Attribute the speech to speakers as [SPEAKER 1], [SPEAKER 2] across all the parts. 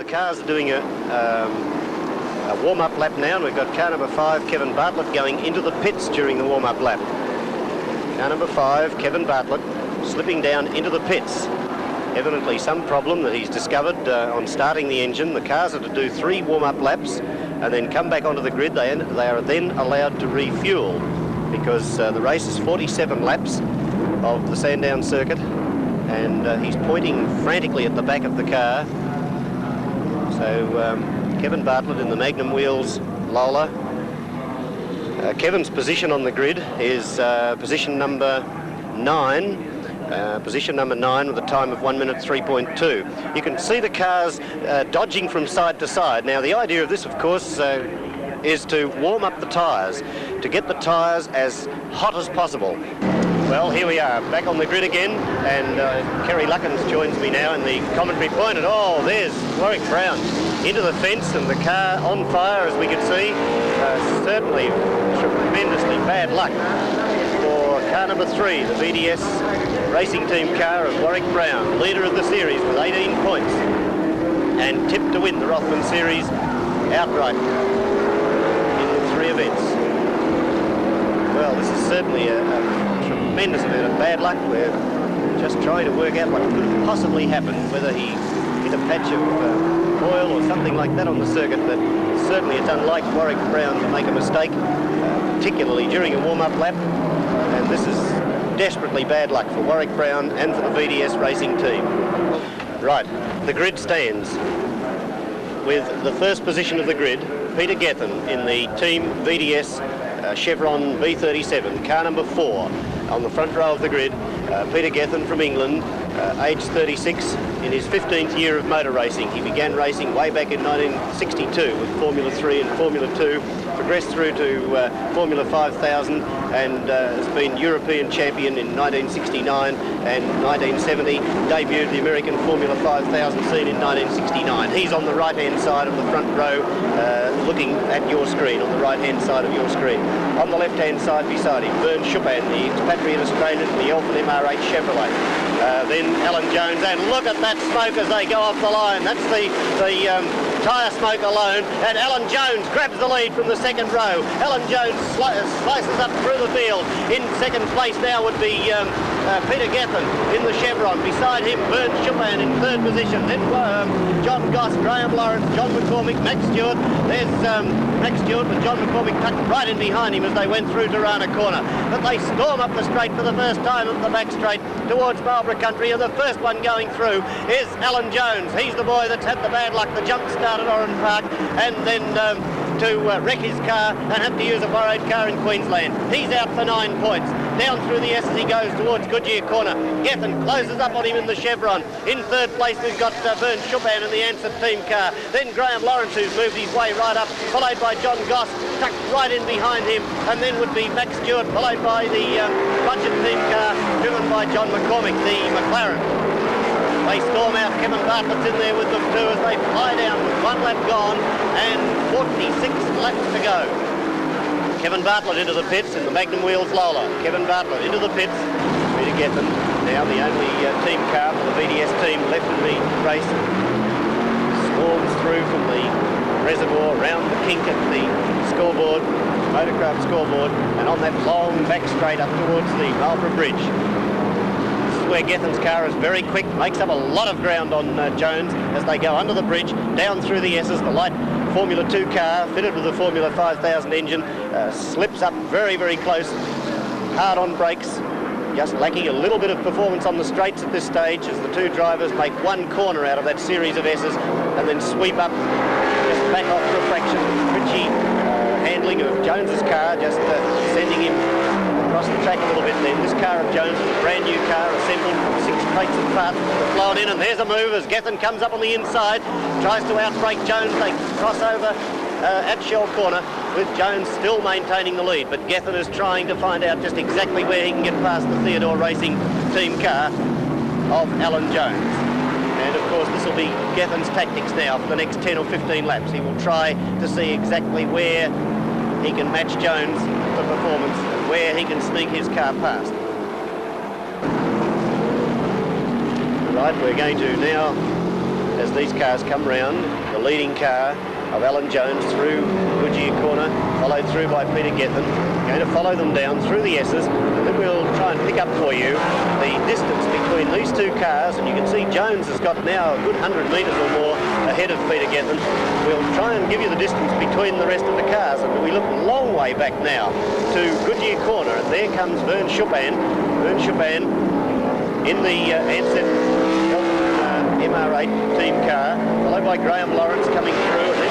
[SPEAKER 1] cars are doing a warm-up lap now, and we've got car number 5, Kevin Bartlett, going into the pits during the warm-up lap. Car number 5, Kevin Bartlett, slipping down into the pits. Evidently some problem that he's discovered on starting the engine. The cars are to do 3 warm-up laps and then come back onto the grid. They are then allowed to refuel, because the race is 47 laps of the Sandown circuit, and he's pointing frantically at the back of the car. So Kevin Bartlett in the Magnum Wheels Lola. Kevin's position on the grid is position number 9. Position number 9 with a time of 1 minute 3.2. You can see the cars dodging from side to side. Now, the idea of this, of course, is to warm up the tyres, to get the tyres as hot as possible. Well, here we are, back on the grid again, and Kerry Luckins joins me now in the commentary point. And oh, there's Warwick Brown into the fence, and the car on fire, as we can see. Certainly tremendously bad luck for car number 3, the VDS racing team car of Warwick Brown, leader of the series with 18 points, and tipped to win the Rothmans Series outright in the 3 events. Well, this is certainly a tremendous amount of bad luck. We're just trying to work out what could have possibly happened, whether he hit a patch of oil or something like that on the circuit, but certainly it's unlike Warwick Brown to make a mistake, particularly during a warm-up lap, and this is desperately bad luck for Warwick Brown and for the VDS racing team. Right, the grid stands with the first position of the grid, Peter Gethin in the team VDS Chevron V37, car number 4 on the front row of the grid. Peter Gethin from England, age 36, in his 15th year of motor racing. He began racing way back in 1962 with Formula 3 and Formula 2, progressed through to Formula 5000, and has been European champion in 1969 and 1970, debuted the American Formula 5000 scene in 1969. He's on the right-hand side of the front row, looking at your screen, on the right-hand side of your screen. On the left-hand side beside him, Vern Schupan, the expatriate Australian from the Alfred MR8 Chevrolet. Then Alan Jones, and look at that smoke as they go off the line. That's the tyre smoke alone, and Alan Jones grabs the lead from the second row. Alan Jones slices up through the field. In second place now would be Peter Gethin in the Chevron. Beside him, Vern Schupan in third position. Then John Goss, Graham Lawrence, John McCormick, Max Stewart. There's Max Stewart with John McCormick tucked right in behind him as they went through Durrana Corner. But they storm up the straight for the first time up the back straight towards Marlborough Country, and the first one going through is Alan Jones. He's the boy that's had the bad luck, the jump start at Oran Park, and then to wreck his car and have to use a borrowed car in Queensland. He's out for 9 points. Down through the S as he goes towards Goodyear Corner. Gethin closes up on him in the Chevron. In third place we've got Vern Schupan in the Ansett team car. Then Graham Lawrence, who's moved his way right up, followed by John Goss, tucked right in behind him, and then would be Max Stewart, followed by the budget team car driven by John McCormick, the McLaren. They storm out. Kevin Bartlett's in there with them too as they fly down with 1 lap gone and 46 laps to go. Kevin Bartlett into the pits in the Magnum Wheels Lola. Kevin Bartlett into the pits. Peter Gethin, now the only team car for the VDS team left in the race, swarms through from the reservoir round the kink at the scoreboard, motorcraft scoreboard, and on that long back straight up towards the Marlborough Bridge. Where Gethin's car is very quick, makes up a lot of ground on Jones as they go under the bridge, down through the S's. The light Formula 2 car, fitted with the Formula 5000 engine, slips up very, very close, hard on brakes, just lacking a little bit of performance on the straights at this stage as the two drivers make 1 corner out of that series of S's and then sweep up, just back off for a fraction. Twitchy handling of Jones's car, just sending him across the track a little bit then. This car of Jones is a brand new car assembled from 6 crates of parts flown in, and there's a move as Gethin comes up on the inside, tries to outbrake Jones. They cross over at Shell Corner with Jones still maintaining the lead, but Gethin is trying to find out just exactly where he can get past the Theodore Racing team car of Alan Jones. And of course this will be Gethin's tactics now for the next 10 or 15 laps. He will try to see exactly where he can match Jones for performance and where he can sneak his car past. Right, we're going to now as these cars come round. The leading car of Alan Jones through Goodyear Corner, followed through by Peter Gethin. Going to follow them down through the S's, and then we'll try and pick up for you the distance between these two cars. And you can see Jones has got now a good 100 metres or more ahead of Peter Gethin. We'll try and give you the distance between the rest of the cars, and we look a long way back now to Goodyear Corner, and there comes Vern Chupin. Vern Chupin in the Ansett MR8 team car, followed by Graham Lawrence coming through, and then,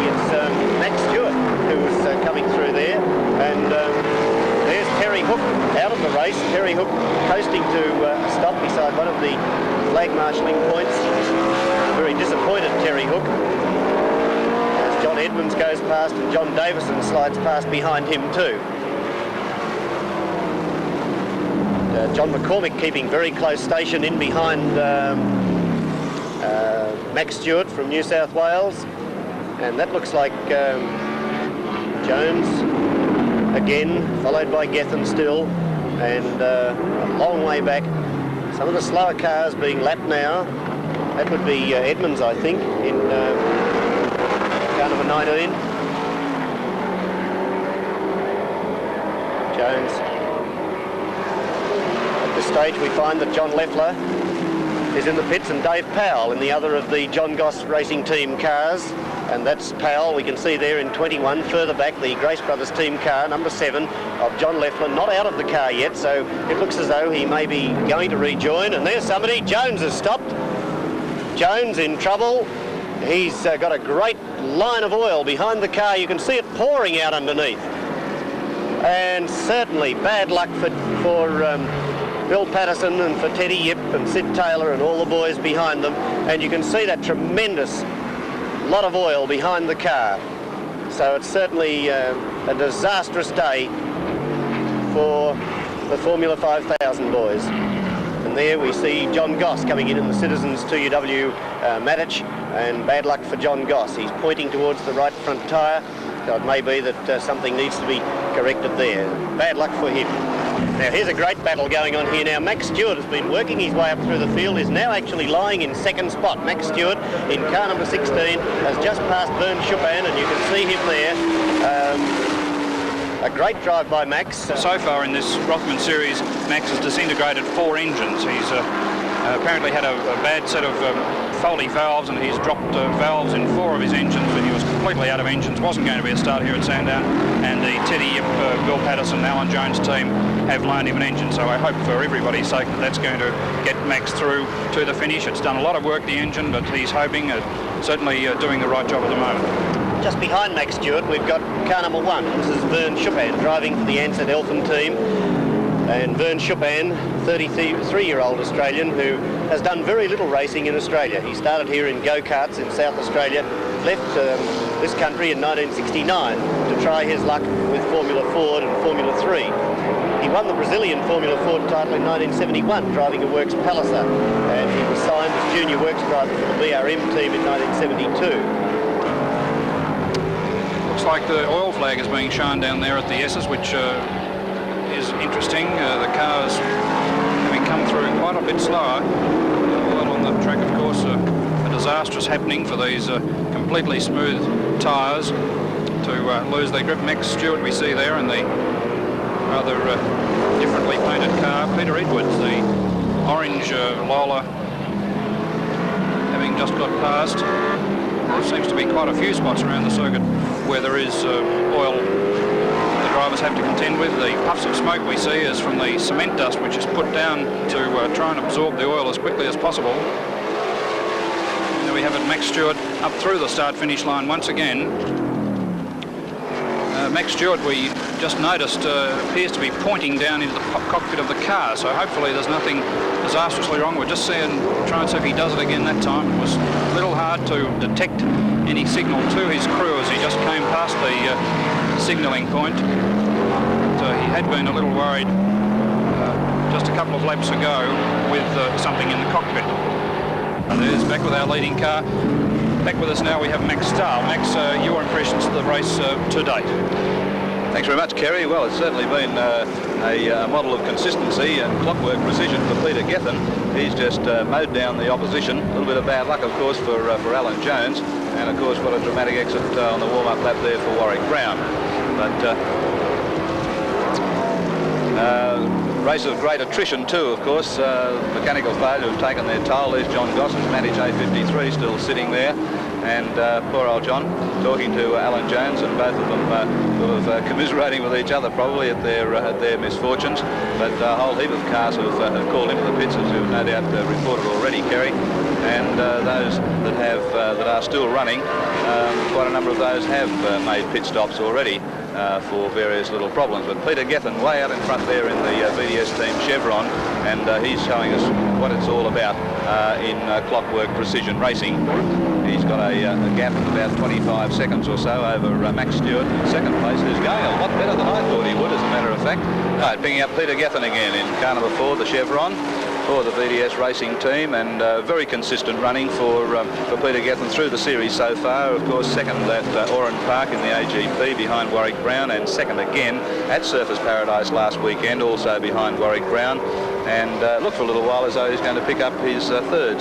[SPEAKER 1] it's Max Stewart who's coming through there, and there's Terry Hook out of the race. Terry Hook coasting to a stop beside one of the flag marshalling points. Very disappointed, Terry Hook, as John Edmonds goes past and John Davison slides past behind him too. John McCormick keeping very close station in behind Max Stewart from New South Wales, and that looks like Jones again, followed by Gethin still, and a long way back. Some of the slower cars being lapped now. That would be Edmonds, I think, in car number 19. Jones. At this stage we find that John Leffler is in the pits and Dave Powell in the other of the John Goss Racing Team cars. And that's Powell, we can see there in 21, further back the Grace Brothers team car, number 7 of John Leffler, not out of the car yet, so it looks as though he may be going to rejoin. And there's somebody, Jones has stopped. Jones in trouble. He's got a great line of oil behind the car. You can see it pouring out underneath. And certainly bad luck for Bill Patterson and for Teddy Yip and Sid Taylor and all the boys behind them. And you can see that tremendous lot of oil behind the car. So it's certainly a disastrous day for the Formula 5000 boys. And there we see John Goss coming in the Citizens 2UW Matic, and bad luck for John Goss. He's pointing towards the right front tyre, so it may be that something needs to be corrected there. Bad luck for him. Now here's a great battle going on here now. Max Stewart has been working his way up through the field, is now actually lying in second spot. Max Stewart in car number 16 has just passed Vern Chupin, and you can see him there. A great drive by Max.
[SPEAKER 2] So far in this Rothmans series, Max has disintegrated 4 engines. He's apparently had a bad set of faulty valves, and he's dropped valves in 4 of his engines, but he was completely out of engines. Wasn't going to be a start here at Sandown, and the Teddy Yip, Bill Patterson, Alan Jones team have loaned him an engine, so I hope for everybody's sake that that's going to get Max through to the finish. It's done a lot of work, the engine, but he's hoping, certainly doing the right job at the moment.
[SPEAKER 1] Just behind Max Stewart, we've got car number 1. This is Vern Chupin driving for the Ansett Elfin team. And Vern Chupin, 33-year-old Australian who has done very little racing in Australia. He started here in go-karts in South Australia, left this country in 1969 to try his luck with Formula Ford and Formula 3. He won the Brazilian Formula Ford title in 1971 driving a Works Palliser, and he was signed as junior works driver for the BRM team in 1972.
[SPEAKER 2] Looks like the oil flag is being shown down there at the S's, which is interesting. The cars having come through quite a bit slower. Well, on the track, of course, a disastrous happening for these completely smooth tyres to lose their grip. Max Stewart we see there, and the rather differently painted car. Peter Edwards, the orange Lola, having just got past. There seems to be quite a few spots around the circuit where there is oil the drivers have to contend with. The puffs of smoke we see is from the cement dust, which is put down to try and absorb the oil as quickly as possible. And there we have it, Max Stewart up through the start-finish line once again. Max Stewart, we just noticed, appears to be pointing down into the cockpit of the car, so hopefully there's nothing disastrously wrong. We're just try and see if he does it again that time. It was a little hard to detect any signal to his crew as he just came past the signalling point. So he had been a little worried just a couple of laps ago with something in the cockpit. And there's back with our leading car. Back with us now we have Max Stahl. Max, your impressions of the race to date?
[SPEAKER 3] Thanks very much, Kerry. Well, it's certainly been a model of consistency and clockwork precision for Peter Gethin. He's just mowed down the opposition. A little bit of bad luck, of course, for Alan Jones. And, of course, what a dramatic exit on the warm-up lap there for Warwick Brown. But race of great attrition too, of course. Mechanical failure have taken their toll. There's John Goss, managed A53, still sitting there. And poor old John talking to Alan Jones, and both of them sort of commiserating with each other probably at their misfortunes. But a whole heap of cars have called into the pits, as you've no doubt reported already, Kerry. And those that are still running, quite a number of those have made pit stops already for various little problems. But Peter Gethin way out in front there in the VDS team Chevron, and he's showing us what it's all about in clockwork precision racing. He's got a gap of about 25 seconds or so over Max Stewart in second place, who's going a lot better than I thought he would, as a matter of fact. Right, bringing up Peter Gethin again in car number 4, the Chevron, for the VDS racing team, and very consistent running for Peter Gethin through the series so far. Of course, second at Oran Park in the AGP behind Warwick Brown, and second again at Surfers Paradise last weekend, also behind Warwick Brown. And looked for a little while as though he's going to pick up his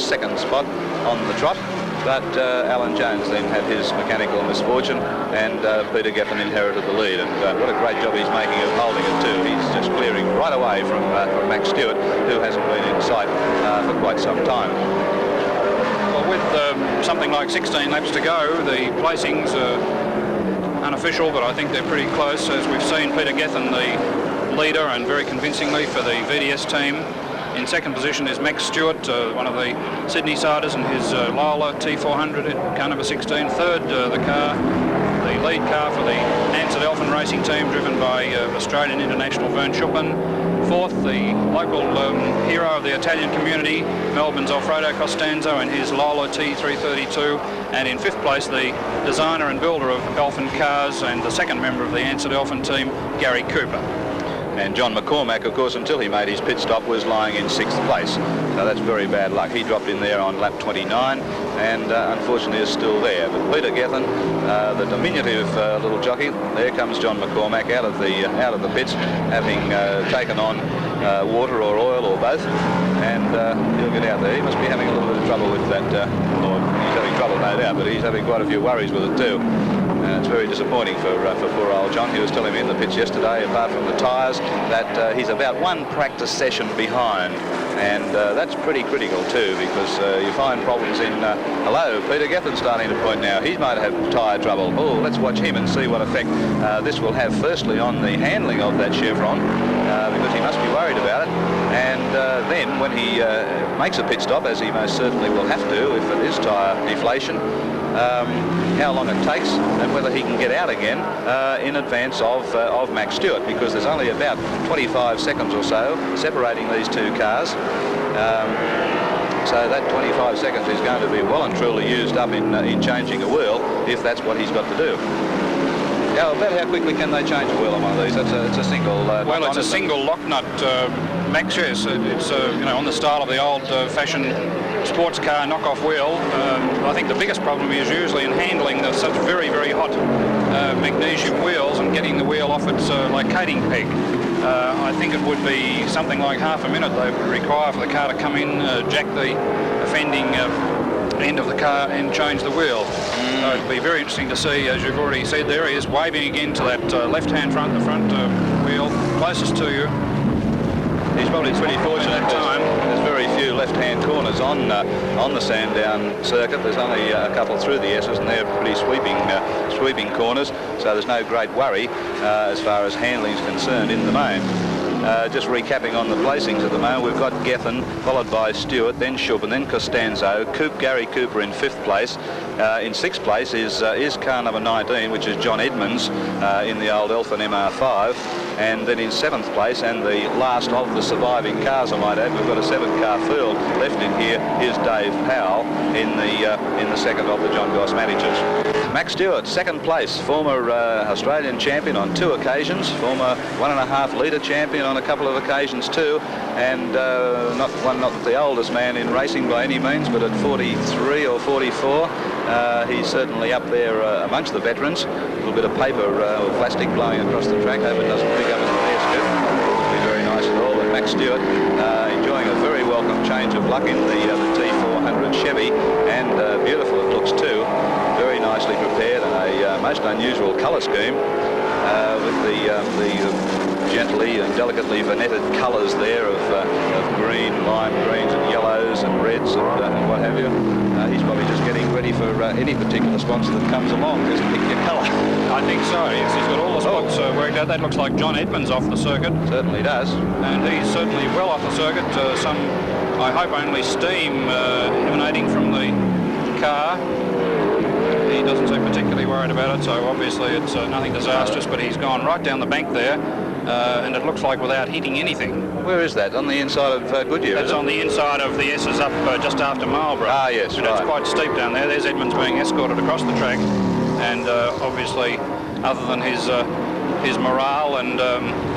[SPEAKER 3] second spot on the trot. But Alan Jones then had his mechanical misfortune, and Peter Gethin inherited the lead. And what a great job he's making of holding it too. He's just clearing right away from Max Stewart, who hasn't been in sight for quite some time.
[SPEAKER 2] Well, with something like 16 laps to go, the placings are unofficial, but I think they're pretty close. As we've seen, Peter Gethin, the leader, and very convincingly for the VDS team. In second position is Max Stewart, one of the Sydney siders, and his Lola T400 car number 16. Third, the lead car for the Nancy Delphin racing team, driven by Australian international Vern Schuppman. Fourth, the local hero of the Italian community, Melbourne's Alfredo Costanzo, and his Lola T332. And in fifth place, the designer and builder of Delphin cars and the second member of the Ansett Delphin team, Garrie Cooper.
[SPEAKER 3] And John Mccormick, of course, until he made his pit stop, was lying in sixth place. Now that's very bad luck. He dropped in there on lap 29 and unfortunately is still there. But Peter Gethin, the diminutive little jockey, there comes John Mccormick out of the pits, having taken on water or oil or both, and he'll get out there. He must be having a little bit of trouble with that, or he's having trouble no doubt, but he's having quite a few worries with it too. It's very disappointing for poor old John. He was telling me in the pits yesterday, apart from the tyres, that he's about one practice session behind, and that's pretty critical too, because you find problems in hello, Peter Gethin's starting to point now. He might have tyre trouble. Oh, let's watch him and see what effect this will have, firstly on the handling of that Chevron, because he must be worried about it, and then when he makes a pit stop, as he most certainly will have to if it is tyre deflation, how long it takes and whether he can get out again in advance of Max Stewart, because there's only about 25 seconds or so separating these two cars. So that 25 seconds is going to be well and truly used up in changing a wheel, if that's what he's got to do. Now, about how quickly can they change a wheel on one of these? It's a single
[SPEAKER 2] well, it's a single lock nut, Max. Yes, it's on the style of the old-fashioned sports car knockoff wheel. I think the biggest problem is usually in handling such very, very hot magnesium wheels and getting the wheel off its locating peg. I think it would be something like half a minute they would require for the car to come in, jack the offending end of the car and change the wheel. So it'd be very interesting to see, as you've already said there, he is waving again to that left-hand front, the front wheel closest to you.
[SPEAKER 3] He's probably pretty fortunate at time. There's very few left-hand corners on the Sandown circuit. There's only a couple through the S's, and they're pretty sweeping corners, so there's no great worry as far as handling is concerned in the main. Just recapping on the placings at the moment, we've got Gethin, followed by Stewart, then Schuppman, then Costanzo, Garrie Cooper in fifth place. In sixth place is car number 19, which is John Edmonds in the old Elfin MR5. And then in seventh place, and the last of the surviving cars, I might add, we've got a 7-car field left in here. Here's Dave Powell in the second of the John Goss managers. Max Stewart, second place, former Australian champion on 2 occasions, former 1.5 litre champion on on a couple of occasions too, and not the oldest man in racing by any means, but at 43 or 44, he's certainly up there amongst the veterans. A little bit of paper or plastic blowing across the track. Hope it doesn't pick up in the air scoop. Would be very nice at all. And Max Stewart enjoying a very welcome change of luck in the T400 Chevy, and beautiful it looks too. Very nicely prepared, and a most unusual colour scheme with the gently and delicately vinetted colours there of green, lime greens and yellows and reds and what have you. He's probably just getting ready for any particular sponsor that comes along. Just pick your colour.
[SPEAKER 2] I think so, yes. He's got all the spots worked out. That looks like John Edmonds off the circuit.
[SPEAKER 3] Certainly does.
[SPEAKER 2] And he's certainly well off the circuit. Some, I hope, only steam emanating from the car. He doesn't seem particularly worried about it, so obviously it's nothing disastrous, but he's gone right down the bank there, and it looks like without hitting anything.
[SPEAKER 3] Where is that? On the inside of Goodyear?
[SPEAKER 2] It's on the inside of the S's up just after Marlborough.
[SPEAKER 3] Ah, yes,
[SPEAKER 2] and
[SPEAKER 3] right.
[SPEAKER 2] It's quite steep down there. There's Edmonds being escorted across the track, and obviously, other than his morale and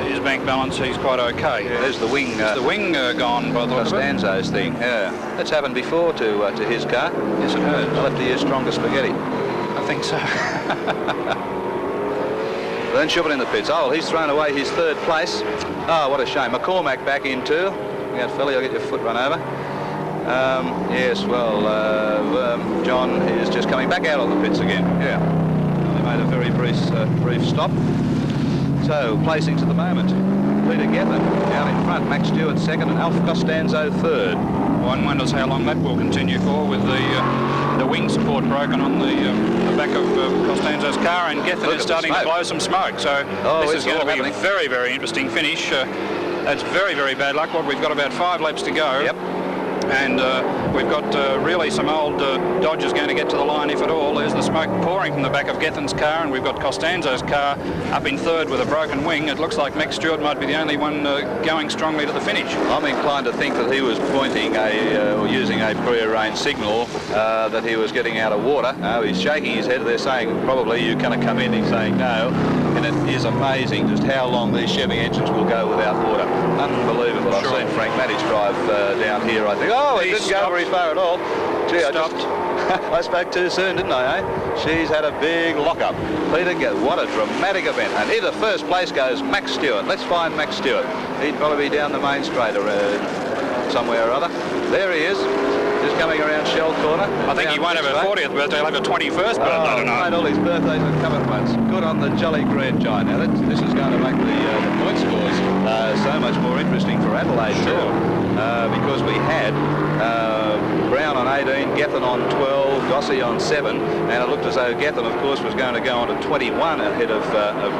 [SPEAKER 2] his bank balance, he's quite okay.
[SPEAKER 3] Yeah, there's the wing.
[SPEAKER 2] The wing gone by the look of it.
[SPEAKER 3] Costanzo's thing, yeah. That's happened before to his car.
[SPEAKER 2] Yes, it has.
[SPEAKER 3] I'll have to use stronger spaghetti.
[SPEAKER 2] I think so.
[SPEAKER 3] Then Schubert in the pits. Oh, he's thrown away his third place. Oh, what a shame. McCormick back in too. Look out, fella, you'll get your foot run over. Yes, well, John is just coming back out on the pits again. Yeah. They made a very brief stop. So, placings at the moment. Peter Gethin down in front, Max Stewart second, and Alfredo Costanzo third.
[SPEAKER 2] One wonders how long that will continue for, with the wing support broken on the back of Costanzo's car, and Gethin is starting to blow some smoke. So this is going to be a very, very interesting finish. That's very, very bad luck. We've got about 5 laps to go.
[SPEAKER 3] Yep.
[SPEAKER 2] And we've got really some old Dodgers going to get to the line, if at all. There's the smoke pouring from the back of Gethin's car, and we've got Costanzo's car up in third with a broken wing. It looks like Max Stewart might be the only one going strongly to the finish.
[SPEAKER 3] I'm inclined to think that he was pointing or using a prearranged signal that he was getting out of water. He's shaking his head. They're saying probably you're going to come in. He's saying no. And it is amazing just how long these Chevy engines will go without water. Unbelievable.
[SPEAKER 2] Sure.
[SPEAKER 3] I've seen Frank Maddich drive down here, I think. Oh, he didn't go very far at all. Gee, I spoke too soon, didn't I, eh? She's had a big lock-up. Peter, what a dramatic event. And here the first place goes Max Stewart. Let's find Max Stewart. He'd probably be down the main straight or somewhere or other. There he is. Just coming around Shell Corner.
[SPEAKER 2] I think he won't have a 40th birthday, he'll have a 21st birthday, I don't know.
[SPEAKER 3] Mate, all his birthdays have come at once. Good on the jolly grand giant. Now, this is going to make the point scores so much more interesting for Adelaide, too. Because we had Brown on 18, Gethin on 12, Gossie on 7, and it looked as though Gethin, of course, was going to go on to 21 ahead of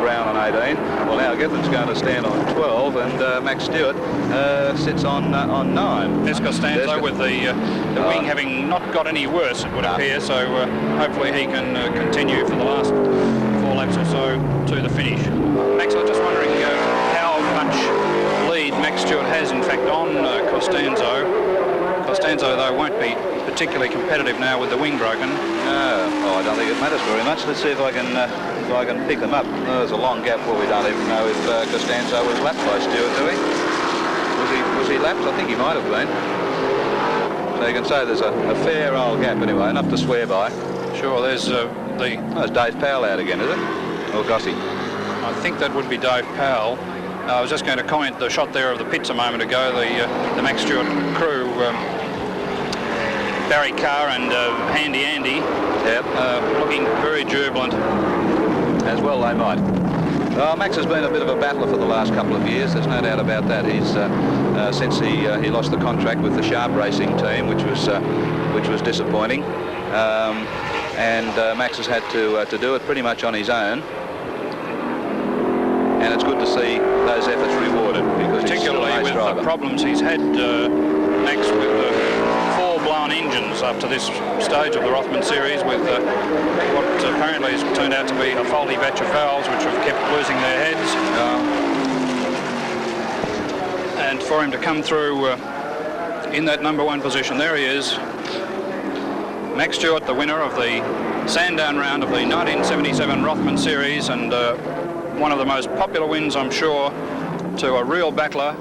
[SPEAKER 3] Brown on 18. Well, now Gethin's going to stand on 12, and Max Stewart sits on 9.
[SPEAKER 2] There's Costanzo with the wing having not got any worse, it would appear, so hopefully he can continue for the last 4 laps or so to the finish. Max, I was just wondering how much lead Max Stewart has, in fact, on Costanzo. Costanzo, though, won't be particularly competitive now with the wing broken.
[SPEAKER 3] No, I don't think it matters very much. Let's see if I can pick them up. There's a long gap where we don't even know if Costanzo was lapped by Stewart, do we? Was he lapped? I think he might have been. So you can say there's a fair old gap anyway, enough to swear by.
[SPEAKER 2] Sure, there's
[SPEAKER 3] There's Dave Powell out again, is it? Or Gossie?
[SPEAKER 2] I think that would be Dave Powell. I was just going to comment the shot there of the pits a moment ago, the Max Stewart crew, Barry Carr and Handy Andy, looking very jubilant.
[SPEAKER 3] As well they might. Max has been a bit of a battler for the last couple of years, there's no doubt about that. He's since he lost the contract with the Sharp Racing team, which was disappointing, and Max has had to do it pretty much on his own. And it's good to see those efforts rewarded, because
[SPEAKER 2] particularly with the problems he's had, Max, with the 4 blown engines up to this stage of the Rothmans series, with what apparently has turned out to be a faulty batch of valves which have kept losing their heads. And for him to come through in that #1 position, there he is. Max Stewart, the winner of the Sandown round of the 1977 Rothmans series, and one of the most popular wins, I'm sure, to a real battler